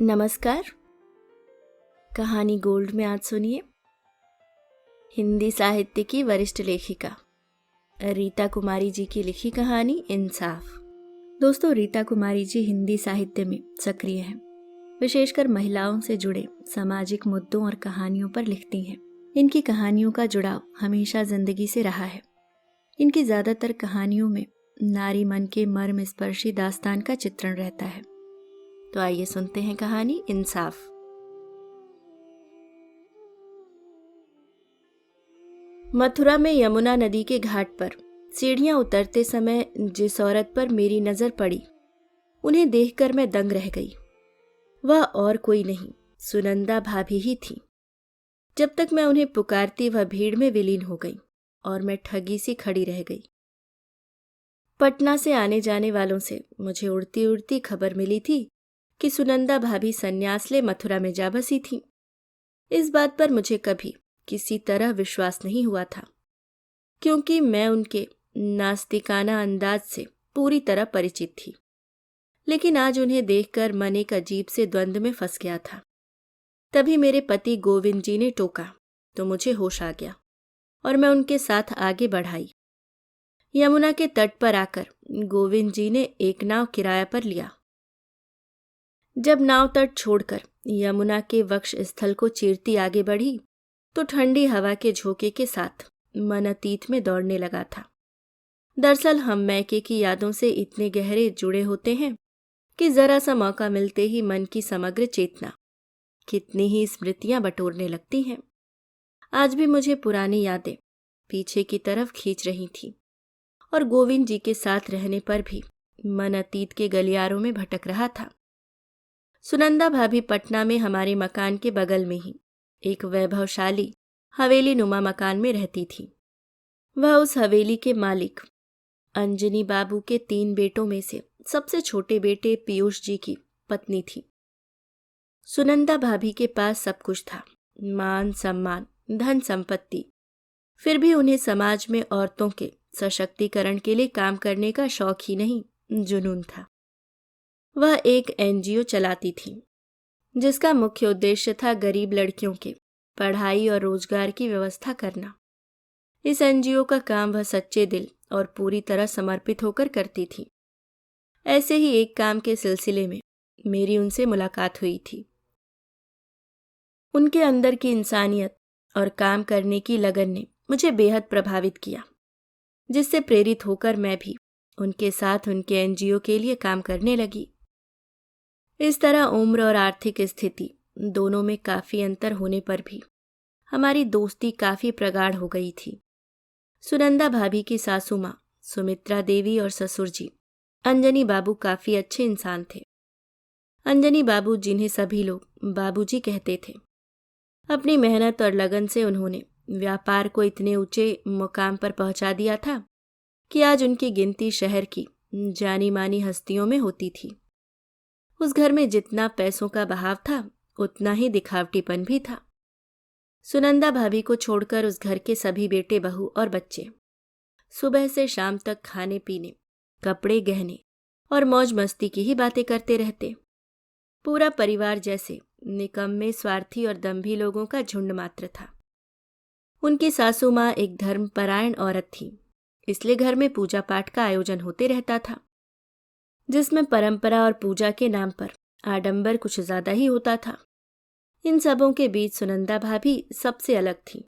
नमस्कार। कहानी गोल्ड में आज सुनिए हिंदी साहित्य की वरिष्ठ लेखिका रीता कुमारी जी की लिखी कहानी इंसाफ। दोस्तों, रीता कुमारी जी हिंदी साहित्य में सक्रिय हैं। विशेषकर महिलाओं से जुड़े सामाजिक मुद्दों और कहानियों पर लिखती हैं। इनकी कहानियों का जुड़ाव हमेशा जिंदगी से रहा है। इनकी ज्यादातर कहानियों में नारी मन के मर्म स्पर्शी दास्तान का चित्रण रहता है। तो आइए सुनते हैं कहानी इंसाफ। मथुरा में यमुना नदी के घाट पर सीढ़ियां उतरते समय जिस औरत पर मेरी नजर पड़ी, उन्हें देखकर मैं दंग रह गई। वह और कोई नहीं, सुनंदा भाभी ही थी। जब तक मैं उन्हें पुकारती वह भीड़ में विलीन हो गई और मैं ठगी सी खड़ी रह गई। पटना से आने जाने वालों से मुझे उड़ती उड़ती खबर मिली थी कि सुनंदा भाभी संन्यास ले मथुरा में जा बसी थी। इस बात पर मुझे कभी किसी तरह विश्वास नहीं हुआ था, क्योंकि मैं उनके नास्तिकाना अंदाज से पूरी तरह परिचित थी। लेकिन आज उन्हें देखकर मन एक अजीब से द्वंद्व में फंस गया था। तभी मेरे पति गोविंद जी ने टोका तो मुझे होश आ गया और मैं उनके साथ आगे बढ़ाई। यमुना के तट पर आकर गोविंद जी ने एक नाव किराया पर लिया। जब नाव तट छोड़कर यमुना के वक्ष स्थल को चीरती आगे बढ़ी तो ठंडी हवा के झोंके के साथ मन अतीत में दौड़ने लगा था। दरअसल हम मैके की यादों से इतने गहरे जुड़े होते हैं कि जरा सा मौका मिलते ही मन की समग्र चेतना कितनी ही स्मृतियां बटोरने लगती हैं। आज भी मुझे पुरानी यादें पीछे की तरफ खींच रही थी और गोविंद जी के साथ रहने पर भी मन अतीत के गलियारों में भटक रहा था। सुनंदा भाभी पटना में हमारे मकान के बगल में ही एक वैभवशाली हवेली नुमा मकान में रहती थी। वह उस हवेली के मालिक अंजनी बाबू के 3 बेटों में से सबसे छोटे बेटे पीयूष जी की पत्नी थी। सुनंदा भाभी के पास सब कुछ था, मान सम्मान, धन संपत्ति। फिर भी उन्हें समाज में औरतों के सशक्तिकरण के लिए काम करने का शौक ही नहीं, जुनून था। वह एक एनजीओ चलाती थी जिसका मुख्य उद्देश्य था गरीब लड़कियों के पढ़ाई और रोजगार की व्यवस्था करना। इस एनजीओ का काम वह सच्चे दिल और पूरी तरह समर्पित होकर करती थी। ऐसे ही एक काम के सिलसिले में मेरी उनसे मुलाकात हुई थी। उनके अंदर की इंसानियत और काम करने की लगन ने मुझे बेहद प्रभावित किया, जिससे प्रेरित होकर मैं भी उनके साथ उनके एनजीओ के लिए काम करने लगी। इस तरह उम्र और आर्थिक स्थिति दोनों में काफी अंतर होने पर भी हमारी दोस्ती काफी प्रगाढ़ हो गई थी। सुनंदा भाभी की सासू माँ सुमित्रा देवी और ससुर जी अंजनी बाबू काफी अच्छे इंसान थे। अंजनी बाबू, जिन्हें सभी लोग बाबूजी कहते थे, अपनी मेहनत और लगन से उन्होंने व्यापार को इतने ऊंचे मुकाम पर पहुंचा दिया था कि आज उनकी गिनती शहर की जानी मानी हस्तियों में होती थी। उस घर में जितना पैसों का बहाव था उतना ही दिखावटीपन भी था। सुनंदा भाभी को छोड़कर उस घर के सभी बेटे बहू और बच्चे सुबह से शाम तक खाने पीने, कपड़े गहने और मौज मस्ती की ही बातें करते रहते। पूरा परिवार जैसे निकम्मे, स्वार्थी और दंभी लोगों का झुंड मात्र था। उनकी सासू माँ एक धर्मपरायण औरत थी, इसलिए घर में पूजा पाठ का आयोजन होते रहता था, जिसमें परंपरा और पूजा के नाम पर आडंबर कुछ ज्यादा ही होता था। इन सबों के बीच सुनंदा भाभी सबसे अलग थी।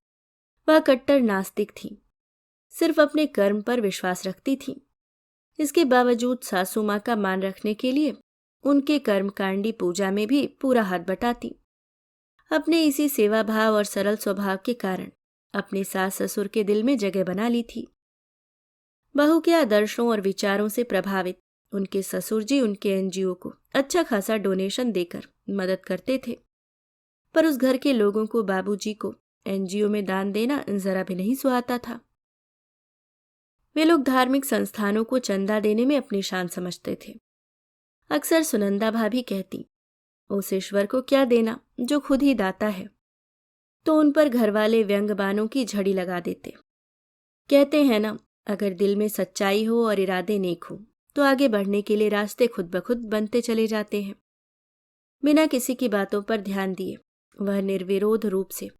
वह कट्टर नास्तिक थी, सिर्फ अपने कर्म पर विश्वास रखती थी। इसके बावजूद सासू माँ का मान रखने के लिए उनके कर्मकांडी पूजा में भी पूरा हाथ बटाती। अपने इसी सेवा भाव और सरल स्वभाव के कारण अपने सास ससुर के दिल में जगह बना ली थी। बहू के आदर्शों और विचारों से प्रभावित उनके ससुर जी उनके एनजीओ को अच्छा खासा डोनेशन देकर मदद करते थे, पर उस घर के लोगों को बाबूजी को एनजीओ में दान देना जरा भी नहीं सुहाता था। वे लोग धार्मिक संस्थानों को चंदा देने में अपनी शान समझते थे। अक्सर सुनंदा भाभी कहती, उस ईश्वर को क्या देना जो खुद ही दाता है। तो उन पर घरवाले व्यंग बाणों की झड़ी लगा देते। कहते हैं ना, अगर दिल में सच्चाई हो और इरादे नेक हो तो आगे बढ़ने के लिए रास्ते खुद ब खुद बनते चले जाते हैं। बिना किसी की बातों पर ध्यान दिए वह निर्विरोध रूप से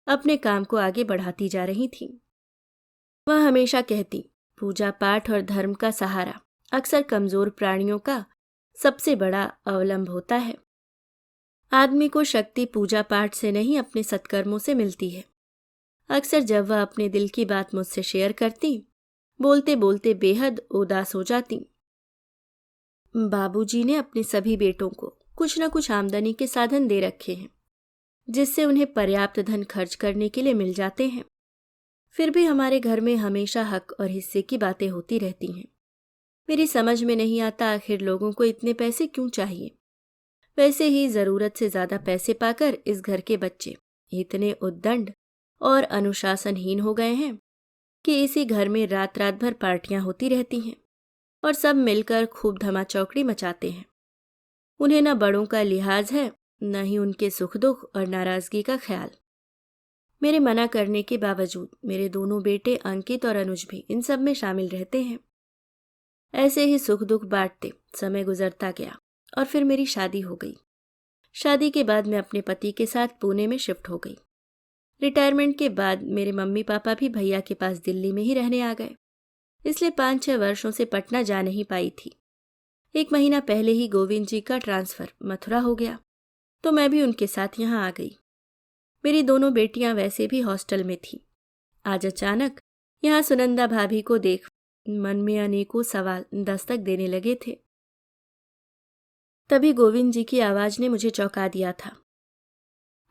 अपने काम को आगे बढ़ाती जा रही थी। वह हमेशा कहती, पूजा पाठ और धर्म का सहारा अक्सर कमजोर प्राणियों का सबसे बड़ा अवलंब होता है। आदमी को शक्ति पूजा पाठ से नहीं अपने सत्कर्मों से मिलती है। अक्सर जब वह अपने दिल की बात मुझसे शेयर करती, बोलते बोलते बेहद उदास हो जाती। बाबूजी ने अपने सभी बेटों को कुछ न कुछ आमदनी के साधन दे रखे हैं, जिससे उन्हें पर्याप्त धन खर्च करने के लिए मिल जाते हैं। फिर भी हमारे घर में हमेशा हक और हिस्से की बातें होती रहती हैं। मेरी समझ में नहीं आता आखिर लोगों को इतने पैसे क्यों चाहिए। वैसे ही जरूरत से ज्यादा पैसे पाकर इस घर के बच्चे इतने उद्दंड और अनुशासनहीन हो गए हैं कि इसी घर में रात रात भर पार्टियां होती रहती हैं और सब मिलकर खूब धमाचौकड़ी मचाते हैं। उन्हें न बड़ों का लिहाज है, न ही उनके सुख दुख और नाराजगी का ख्याल। मेरे मना करने के बावजूद मेरे दोनों बेटे अंकित और अनुज भी इन सब में शामिल रहते हैं। ऐसे ही सुख दुख बांटते समय गुजरता गया और फिर मेरी शादी हो गई। शादी के बाद मैं अपने पति के साथ पुणे में शिफ्ट हो गई। रिटायरमेंट के बाद मेरे मम्मी पापा भी भैया के पास दिल्ली में ही रहने आ गए, इसलिए 5-6 वर्षों से पटना जा नहीं पाई थी। 1 महीना पहले ही गोविंद जी का ट्रांसफर मथुरा हो गया, तो मैं भी उनके साथ यहाँ आ गई। मेरी दोनों बेटियां वैसे भी हॉस्टल में थीं। आज अचानक यहाँ सुनंदा भाभी को देख मन में अनेकों सवाल दस्तक देने लगे थे। तभी गोविंद जी की आवाज ने मुझे चौंका दिया था।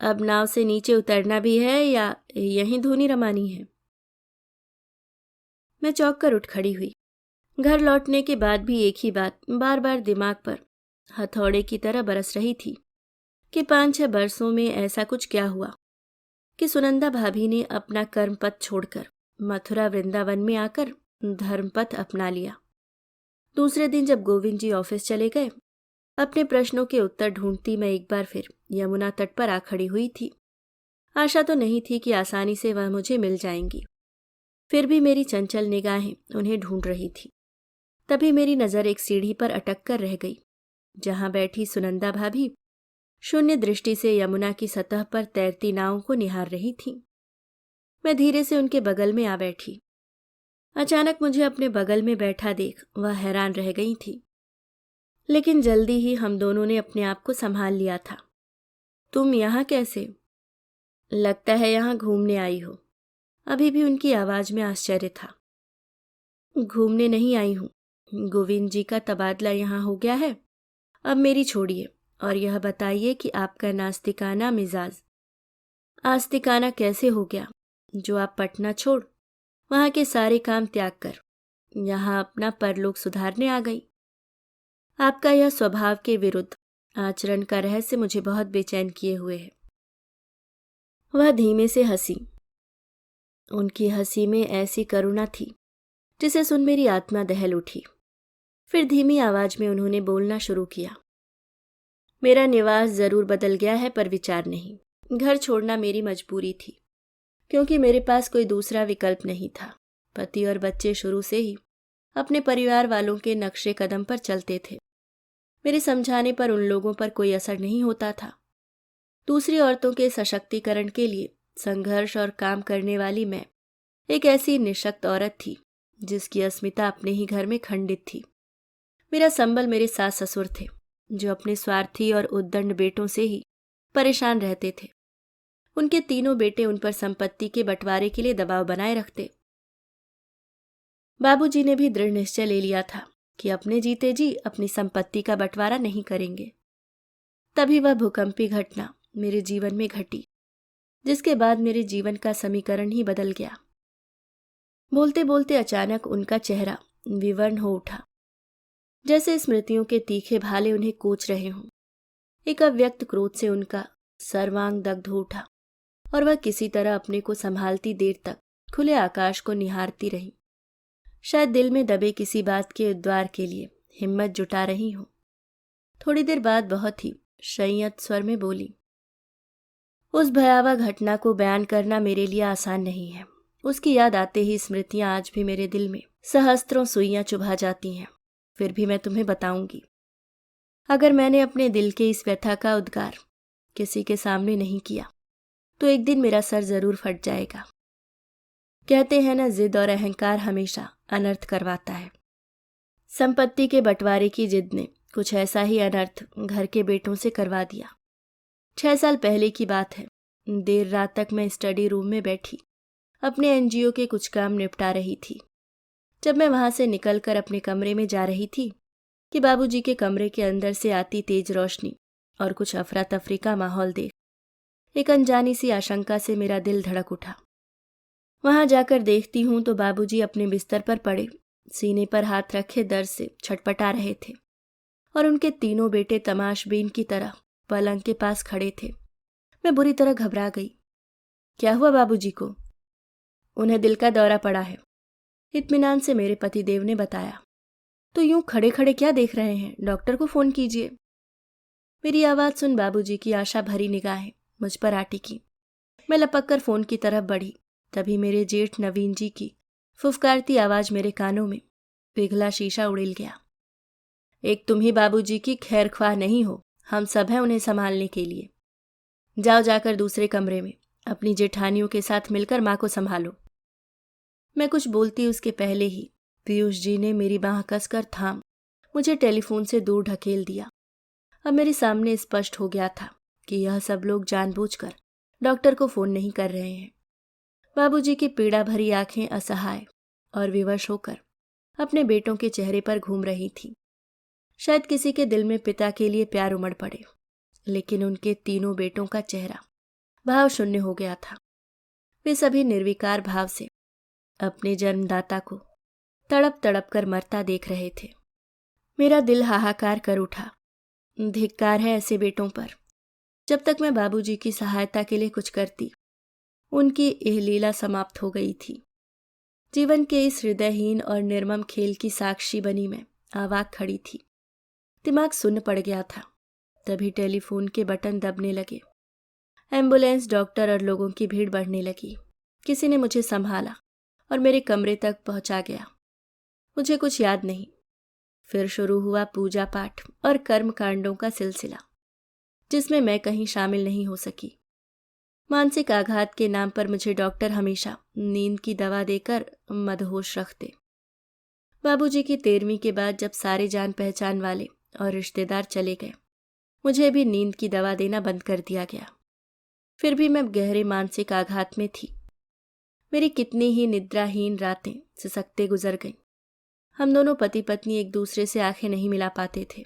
अब नाव से नीचे उतरना भी है या यहीं धूनी रमानी है? मैं चौंक कर उठ खड़ी हुई। घर लौटने के बाद भी एक ही बात बार बार दिमाग पर हथौड़े की तरह बरस रही थी कि 5-6 बरसों में ऐसा कुछ क्या हुआ कि सुनंदा भाभी ने अपना कर्मपथ छोड़कर मथुरा वृंदावन में आकर धर्मपथ अपना लिया। दूसरे दिन जब गोविंद जी ऑफिस चले गए, अपने प्रश्नों के उत्तर ढूंढती मैं एक बार फिर यमुना तट पर आ खड़ी हुई थी। आशा तो नहीं थी कि आसानी से वह मुझे मिल जाएंगी, फिर भी मेरी चंचल निगाहें उन्हें ढूंढ रही थी। तभी मेरी नजर एक सीढ़ी पर अटक कर रह गई, जहां बैठी सुनंदा भाभी शून्य दृष्टि से यमुना की सतह पर तैरती नावों को निहार रही थी। मैं धीरे से उनके बगल में आ बैठी। अचानक मुझे अपने बगल में बैठा देख वह हैरान रह गई थी, लेकिन जल्दी ही हम दोनों ने अपने आप को संभाल लिया था। तुम यहाँ कैसे? लगता है यहाँ घूमने आई हो। अभी भी उनकी आवाज में आश्चर्य था। घूमने नहीं आई हूँ, गोविंद जी का तबादला यहाँ हो गया है। अब मेरी छोड़िए और यह बताइए कि आपका नास्तिकाना मिजाज आस्तिकाना कैसे हो गया, जो आप पटना छोड़ वहां के सारे काम त्याग कर यहाँ अपना परलोक सुधारने आ गई। आपका यह स्वभाव के विरुद्ध आचरण का रहस्य मुझे बहुत बेचैन किए हुए है। वह धीमे से हंसी। उनकी हंसी में ऐसी करुणा थी जिसे सुन मेरी आत्मा दहल उठी। फिर धीमी आवाज में उन्होंने बोलना शुरू किया। मेरा निवास जरूर बदल गया है, पर विचार नहीं। घर छोड़ना मेरी मजबूरी थी, क्योंकि मेरे पास कोई दूसरा विकल्प नहीं था। पति और बच्चे शुरू से ही अपने परिवार वालों के नक्शे कदम पर चलते थे। मेरे समझाने पर उन लोगों पर कोई असर नहीं होता था। दूसरी औरतों के सशक्तिकरण के लिए संघर्ष और काम करने वाली मैं एक ऐसी निशक्त औरत थी जिसकी अस्मिता अपने ही घर में खंडित थी। मेरा संबल मेरे सास ससुर थे, जो अपने स्वार्थी और उद्दंड बेटों से ही परेशान रहते थे। उनके तीनों बेटे उन पर संपत्ति के बंटवारे के लिए दबाव बनाए रखते। बाबूजी ने भी दृढ़ निश्चय ले लिया था कि अपने जीते जी अपनी संपत्ति का बंटवारा नहीं करेंगे। तभी वह भूकंपी घटना मेरे जीवन में घटी, जिसके बाद मेरे जीवन का समीकरण ही बदल गया। बोलते बोलते अचानक उनका चेहरा विवर्ण हो उठा, जैसे स्मृतियों के तीखे भाले उन्हें कोच रहे हों। एक अव्यक्त क्रोध से उनका सर्वांग दग्ध हो उठा और वह किसी तरह अपने को संभालती देर तक खुले आकाश को निहारती रही, शायद दिल में दबे किसी बात के उद्वार के लिए हिम्मत जुटा रही हो। थोड़ी देर बाद बहुत ही संयत स्वर में बोली, उस भयावह घटना को बयान करना मेरे लिए आसान नहीं है। उसकी याद आते ही स्मृतियां आज भी मेरे दिल में सहस्त्रों सुइयां चुभा जाती हैं। फिर भी मैं तुम्हें बताऊंगी। अगर मैंने अपने दिल के इस व्यथा का उद्गार किसी के सामने नहीं किया तो एक दिन मेरा सर जरूर फट जाएगा। कहते हैं ना, जिद और अहंकार हमेशा अनर्थ करवाता है। संपत्ति के बंटवारे की जिद ने कुछ ऐसा ही अनर्थ घर के बेटों से करवा दिया। 6 साल पहले की बात है। देर रात तक मैं स्टडी रूम में बैठी अपने एनजीओ के कुछ काम निपटा रही थी। जब मैं वहां से निकलकर अपने कमरे में जा रही थी कि बाबूजी के कमरे के अंदर से आती तेज रोशनी और कुछ अफरा तफरी का माहौल देख एक अनजानी सी आशंका से मेरा दिल धड़क उठा। वहां जाकर देखती हूं तो बाबूजी अपने बिस्तर पर पड़े सीने पर हाथ रखे दर्द से छटपटा रहे थे और उनके तीनों बेटे तमाशबीन की तरह पलंग के पास खड़े थे। मैं बुरी तरह घबरा गई। क्या हुआ बाबूजी को? उन्हें दिल का दौरा पड़ा है, इत्मीनान से मेरे पतिदेव ने बताया। तो यूं खड़े खड़े क्या देख रहे हैं? डॉक्टर को फोन कीजिए। मेरी आवाज सुन बाबूजी की आशा भरी निगाहें मुझ पर आ टिकी। मैं लपक कर फोन की तरफ बढ़ी। तभी मेरे जेठ नवीन जी की फुफकारती आवाज मेरे कानों में पिघला शीशा उड़िल गया। एक तुम ही बाबूजी की खैर ख्वाह नहीं हो, हम सब हैं उन्हें संभालने के लिए। जाओ जाकर दूसरे कमरे में अपनी जेठानियों के साथ मिलकर माँ को संभालो। मैं कुछ बोलती उसके पहले ही पीयूष जी ने मेरी बांह कसकर थाम मुझे टेलीफोन से दूर ढकेल दिया। अब मेरे सामने स्पष्ट हो गया था कि यह सब लोग जानबूझकर डॉक्टर को फोन नहीं कर रहे हैं। बाबूजी की पीड़ा भरी आंखें असहाय और विवश होकर अपने बेटों के चेहरे पर घूम रही थी। शायद किसी के दिल में पिता के लिए प्यार उमड़ पड़े, लेकिन उनके तीनों बेटों का चेहरा भाव शून्य हो गया था। वे सभी निर्विकार भाव से अपने जन्मदाता को तड़प तड़प कर मरता देख रहे थे। मेरा दिल हाहाकार कर उठा। धिक्कार है ऐसे बेटों पर। जब तक मैं बाबूजी की सहायता के लिए कुछ करती, उनकी यह लीला समाप्त हो गई थी। जीवन के इस हृदयहीन और निर्मम खेल की साक्षी बनी मैं आवाक खड़ी थी। दिमाग सुन्न पड़ गया था। तभी टेलीफोन के बटन दबने लगे। एम्बुलेंस, डॉक्टर और लोगों की भीड़ बढ़ने लगी। किसी ने मुझे संभाला और मेरे कमरे तक पहुंचा गया। मुझे कुछ याद नहीं। फिर शुरू हुआ पूजा पाठ और कर्म कांडों का सिलसिला, जिसमें मैं कहीं शामिल नहीं हो सकी। मानसिक आघात के नाम पर मुझे डॉक्टर हमेशा नींद की दवा देकर मदहोश रखते। बाबूजी की 13वीं के बाद जब सारे जान पहचान वाले और रिश्तेदार चले गए, मुझे भी नींद की दवा देना बंद कर दिया गया। फिर भी मैं गहरे मानसिक आघात में थी। मेरी कितनी ही निद्राहीन रातें सिसकते गुजर गईं। हम दोनों पति पत्नी एक दूसरे से आंखें नहीं मिला पाते थे।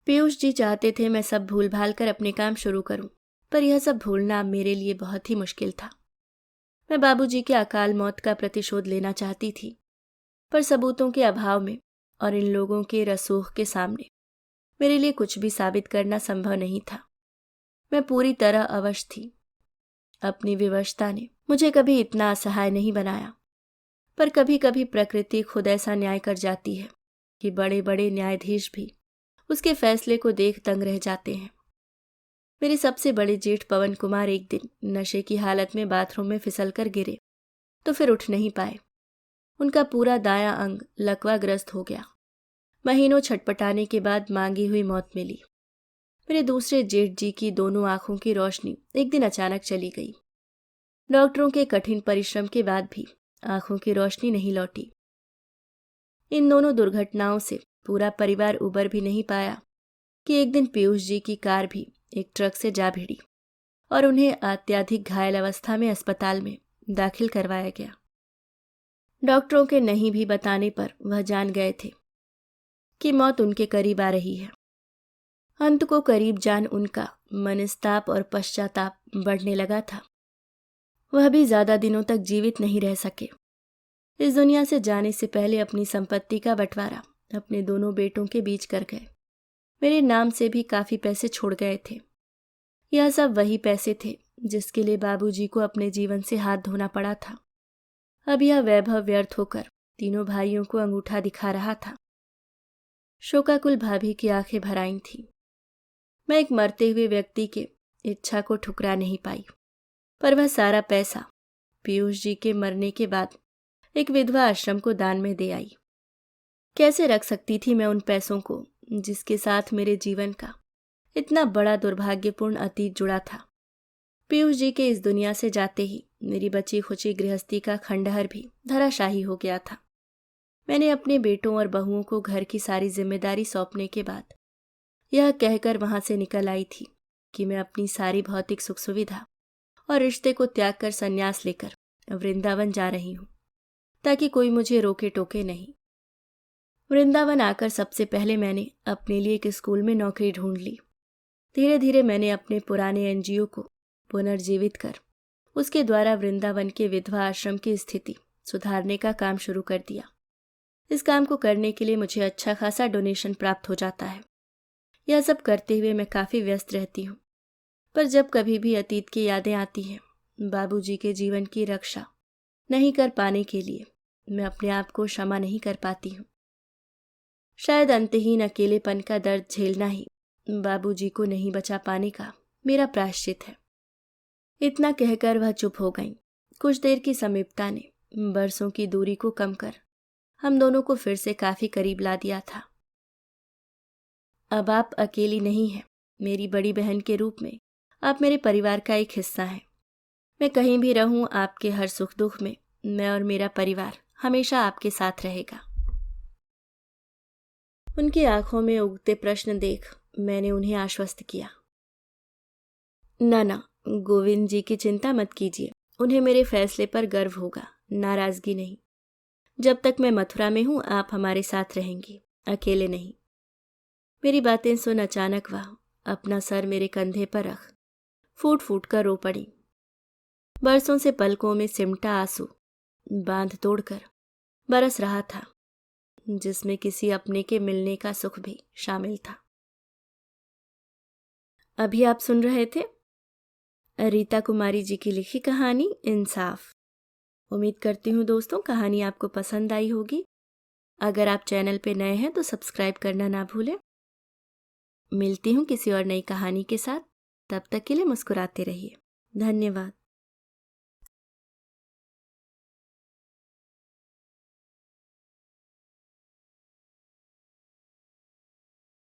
पीयूष जी चाहते थे मैं सब भूल भाल कर अपने काम शुरू करूं, पर यह सब भूलना अब मेरे लिए बहुत ही मुश्किल था। मैं बाबूजी के अकाल मौत का प्रतिशोध लेना चाहती थी, पर सबूतों के अभाव में और इन लोगों के रसूख के सामने मेरे लिए कुछ भी साबित करना संभव नहीं था। मैं पूरी तरह अवश थी। अपनी विवशता ने मुझे कभी इतना असहाय नहीं बनाया, पर कभी कभी प्रकृति खुद ऐसा न्याय कर जाती है कि बड़े बड़े न्यायाधीश भी उसके फैसले को देख दंग रह जाते हैं। मेरे सबसे बड़े जेठ पवन कुमार एक दिन नशे की हालत में बाथरूम में फिसल कर गिरे तो फिर उठ नहीं पाए। उनका पूरा दायां अंग लकवाग्रस्त हो गया। महीनों छटपटाने के बाद मांगी हुई मौत मिली। मेरे दूसरे जेठ जी की दोनों आंखों की रोशनी एक दिन अचानक चली गई। डॉक्टरों के कठिन परिश्रम के बाद भी आंखों की रोशनी नहीं लौटी। इन दोनों दुर्घटनाओं से पूरा परिवार उबर भी नहीं पाया कि एक दिन पीयूष जी की कार भी एक ट्रक से जा भिड़ी और उन्हें अत्यधिक घायल अवस्था में अस्पताल में दाखिल करवाया गया। डॉक्टरों के नहीं भी बताने पर वह जान गए थे कि मौत उनके करीब आ रही है। अंत को करीब जान उनका मनस्ताप और पश्चाताप बढ़ने लगा था। वह भी ज्यादा दिनों तक जीवित नहीं रह सके। इस दुनिया से जाने से पहले अपनी संपत्ति का बंटवारा अपने दोनों बेटों के बीच कर गए। मेरे नाम से भी काफी पैसे छोड़ गए थे। यह सब वही पैसे थे जिसके लिए बाबूजी को अपने जीवन से हाथ धोना पड़ा था। अब यह वैभव व्यर्थ होकर तीनों भाइयों को अंगूठा दिखा रहा था। शोकाकुल भाभी की आंखें भर आई थीं। मैं एक मरते हुए व्यक्ति के इच्छा को ठुकरा नहीं पाई, पर वह सारा पैसा पीयूष जी के मरने के बाद एक विधवा आश्रम को दान में दे आई। कैसे रख सकती थी मैं उन पैसों को जिसके साथ मेरे जीवन का इतना बड़ा दुर्भाग्यपूर्ण अतीत जुड़ा था। पीयूष जी के इस दुनिया से जाते ही मेरी बची खुची गृहस्थी का खंडहर भी धराशाही हो गया था। मैंने अपने बेटों और बहुओं को घर की सारी जिम्मेदारी सौंपने के बाद यह कहकर वहां से निकल आई थी कि मैं अपनी सारी भौतिक सुख सुविधा और रिश्ते को त्याग कर संन्यास लेकर वृंदावन जा रही हूं, ताकि कोई मुझे रोके टोके नहीं। वृंदावन आकर सबसे पहले मैंने अपने लिए एक स्कूल में नौकरी ढूंढ ली। धीरे धीरे मैंने अपने पुराने एनजीओ को पुनर्जीवित कर उसके द्वारा वृंदावन के विधवा आश्रम की स्थिति सुधारने का काम शुरू कर दिया। इस काम को करने के लिए मुझे अच्छा खासा डोनेशन प्राप्त हो जाता है। यह सब करते हुए मैं काफ़ी व्यस्त रहती हूँ, पर जब कभी भी अतीत की यादें आती हैं, बाबूजी के जीवन की रक्षा नहीं कर पाने के लिए मैं अपने आप को क्षमा नहीं कर पाती हूँ। शायद अंतहीन अकेलेपन का दर्द झेलना ही बाबूजी को नहीं बचा पाने का मेरा प्रायश्चित है। इतना कहकर वह चुप हो गईं। कुछ देर की समीपता ने बरसों की दूरी को कम कर हम दोनों को फिर से काफी करीब ला दिया था। अब आप अकेली नहीं हैं। मेरी बड़ी बहन के रूप में आप मेरे परिवार का एक हिस्सा हैं। मैं कहीं भी रहूं, आपके हर सुख दुख में मैं और मेरा परिवार हमेशा आपके साथ रहेगा। उनकी आंखों में उगते प्रश्न देख मैंने उन्हें आश्वस्त किया। ना, गोविंद जी की चिंता मत कीजिए। उन्हें मेरे फैसले पर गर्व होगा, नाराजगी नहीं। जब तक मैं मथुरा में हूं, आप हमारे साथ रहेंगी, अकेले नहीं। मेरी बातें सुन अचानक वह अपना सर मेरे कंधे पर रख फूट फूट कर रो पड़ी। बरसों से पलकों में सिमटा आंसू बांध तोड़कर बरस रहा था, जिसमें किसी अपने के मिलने का सुख भी शामिल था। अभी आप सुन रहे थे रीता कुमारी जी की लिखी कहानी इंसाफ। उम्मीद करती हूँ दोस्तों कहानी आपको पसंद आई होगी। अगर आप चैनल पे नए हैं तो सब्सक्राइब करना ना भूलें। मिलती हूँ किसी और नई कहानी के साथ। तब तक के लिए मुस्कुराते रहिए। धन्यवाद।